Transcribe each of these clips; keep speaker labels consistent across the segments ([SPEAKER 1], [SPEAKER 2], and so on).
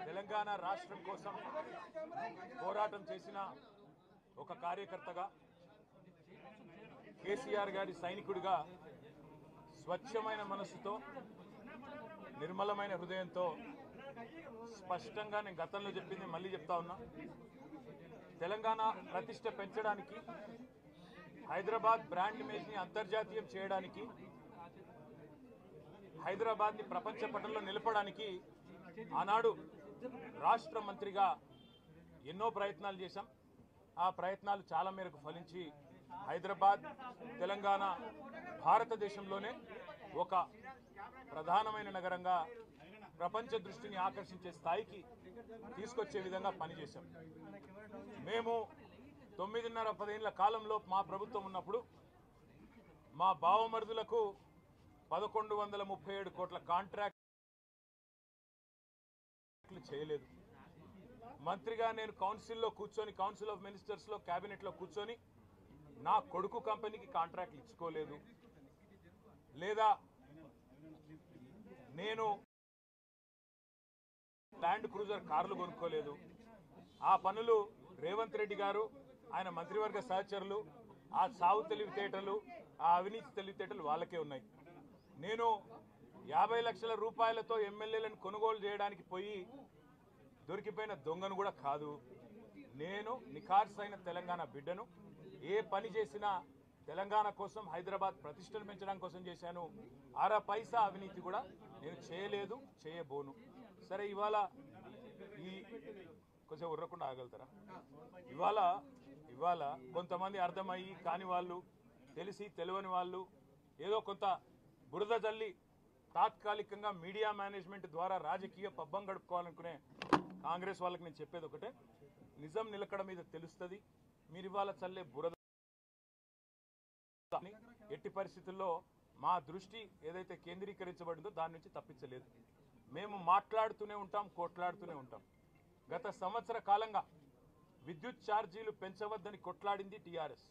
[SPEAKER 1] తెలంగాణ రాష్ట్రం కోసం పోరాటం చేసిన ఒక కార్యకర్తగా కేసీఆర్ గారి సైనికుడిగా స్వచ్ఛమైన మనసుతో నిర్మలమైన హృదయంతో స్పష్టంగా నేను గతంలో చెప్పింది మళ్ళీ చెప్తా ఉన్నా. తెలంగాణ ప్రతిష్ట పెంచడానికి, హైదరాబాద్ బ్రాండ్ ఇమేజ్ని అంతర్జాతీయం చేయడానికి, హైదరాబాద్ని ప్రపంచ పటంలో నిలపడానికి ఆనాడు రాష్ట్ర మంత్రిగా ఎన్నో ప్రయత్నాలు చేశాం. ఆ ప్రయత్నాలు చాలా మేరకు ఫలించి హైదరాబాద్, తెలంగాణ భారతదేశంలోనే ఒక ప్రధానమైన నగరంగా ప్రపంచ దృష్టిని ఆకర్షించే స్థాయికి తీసుకొచ్చే విధంగా పనిచేశాం. మేము 9.5-10 ఏళ్ల కాలంలో మా ప్రభుత్వం ఉన్నప్పుడు మా బావమరుదులకు 1137 కోట్ల కాంట్రాక్ట్లు చేయలేదు. మంత్రిగా నేను కౌన్సిల్లో కూర్చొని, కౌన్సిల్ ఆఫ్ మినిస్టర్స్లో, క్యాబినెట్లో కూర్చొని నా కొడుకు కంపెనీకి కాంట్రాక్ట్లు ఇచ్చుకోలేదు. లేదా నేను ల్యాండ్ క్రూజర్ కార్లు కొనుక్కోలేదు. ఆ పనులు రేవంత్ రెడ్డి గారు, ఆయన మంత్రివర్గ సహచరులు, ఆ సాగు తెలివితేటలు, ఆ అవినీతి తెలివితేటలు వాళ్ళకే ఉన్నాయి. నేను 50 లక్షల రూపాయలతో ఎమ్మెల్యేలను కొనుగోలు చేయడానికి పోయి దొరికిపోయిన దొంగను కూడా కాదు. నేను నిఖార్సైన తెలంగాణ బిడ్డను. ఏ పని చేసినా తెలంగాణ కోసం, హైదరాబాద్ ప్రతిష్టలు పెంచడానికి కోసం చేశాను. అర పైసా అవినీతి కూడా నేను చేయలేదు, చేయబోను. సరే, ఇవాళ ఈ కొంచెం ఉర్రకుండా ఆగలుగుతారా? ఇవాళ కొంతమంది అర్థమయ్యి కాని వాళ్ళు, తెలిసి తెలియని వాళ్ళు ఏదో కొంత బురద జల్లి తాత్కాలికంగా మీడియా మేనేజ్మెంట్ ద్వారా రాజకీయ పబ్బం గడుపుకోవాలనుకునే కాంగ్రెస్ వాళ్ళకి నేను చెప్పేది ఒకటే, నిజం నిలకడ మీద తెలుస్తుంది. మీరు ఇవాళ చల్లే బురద ఎట్టి పరిస్థితుల్లో మా దృష్టి ఏదైతే కేంద్రీకరించబడిందో దాని నుంచి తప్పించలేదు. మేము మాట్లాడుతూనే ఉంటాం, కొట్లాడుతూనే ఉంటాం. గత సంవత్సర కాలంగా విద్యుత్ ఛార్జీలు పెంచవద్దని కొట్లాడింది టీఆర్ఎస్.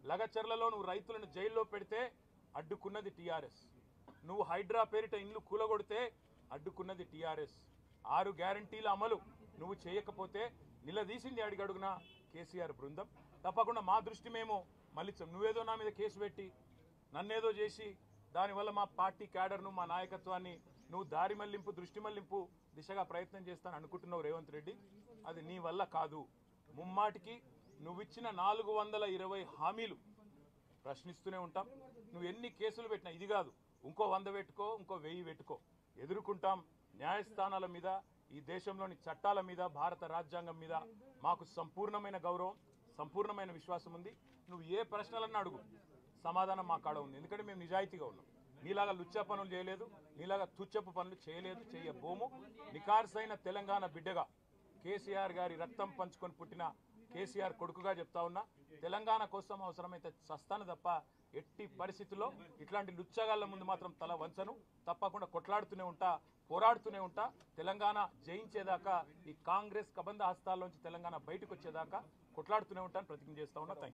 [SPEAKER 1] లగచర్లలో నువ్వు రైతులను జైల్లో పెడితే అడ్డుకున్నది టీఆర్ఎస్. నువ్వు హైడ్రా పేరిట ఇండ్లు కూలగొడితే అడ్డుకున్నది టీఆర్ఎస్. 6 గ్యారంటీల అమలు నువ్వు చేయకపోతే నిలదీసింది అడుగడుగున కేసీఆర్ బృందం. తప్పకుండా మా దృష్టి మేము మళ్ళించాం. నువ్వేదో నా మీద కేసు పెట్టి నన్నేదో చేసి దానివల్ల మా పార్టీ క్యాడర్ను, మా నాయకత్వాన్ని నువ్వు దారి మళ్లింపు, దృష్టి మళ్లింపు దిశగా ప్రయత్నం చేస్తాను అనుకుంటున్నావు రేవంత్ రెడ్డి. అది నీ వల్ల కాదు. ముమ్మాటికి నువ్విచ్చిన 420 హామీలు ప్రశ్నిస్తూనే ఉంటాం. నువ్వు ఎన్ని కేసులు పెట్టినా, ఇది కాదు ఇంకో 100 పెట్టుకో, ఇంకో 1000 పెట్టుకో, ఎదుర్కొంటాం. న్యాయస్థానాల మీద, ఈ దేశంలోని చట్టాల మీద, భారత రాజ్యాంగం మీద మాకు సంపూర్ణమైన గౌరవం, సంపూర్ణమైన విశ్వాసం ఉంది. నువ్వు ఏ ప్రశ్నలన్నా అడుగు, సమాధానం మా కాడ ఉంది. ఎందుకంటే మేము నిజాయితీగా ఉన్నాం. నీలాగా లుచ్చా పనులు చేయలేదు, నీలాగా తుచ్చపు పనులు చేయలేదు, చేయబోము. నిఖార్సైన తెలంగాణ బిడ్డగా, కేసీఆర్ గారి రక్తం పంచుకొని పుట్టిన కేసీఆర్ కొడుకుగా చెప్తా ఉన్నా, తెలంగాణ కోసం అవసరమైతే చస్తాను తప్ప ఎట్టి పరిస్థితుల్లో ఇట్లాంటి లుచ్చగాళ్ళ ముందు మాత్రం తల వంచను. తప్పకుండా కొట్లాడుతూనే ఉంటా, పోరాడుతూనే ఉంటా. తెలంగాణ జయించేదాకా, ఈ కాంగ్రెస్ కబంధ హస్తాల్లోంచి తెలంగాణ బయటకు వచ్చేదాకా కొట్లాడుతూనే ఉంటాను, ప్రతిజ్ఞ చేస్తా ఉన్నా.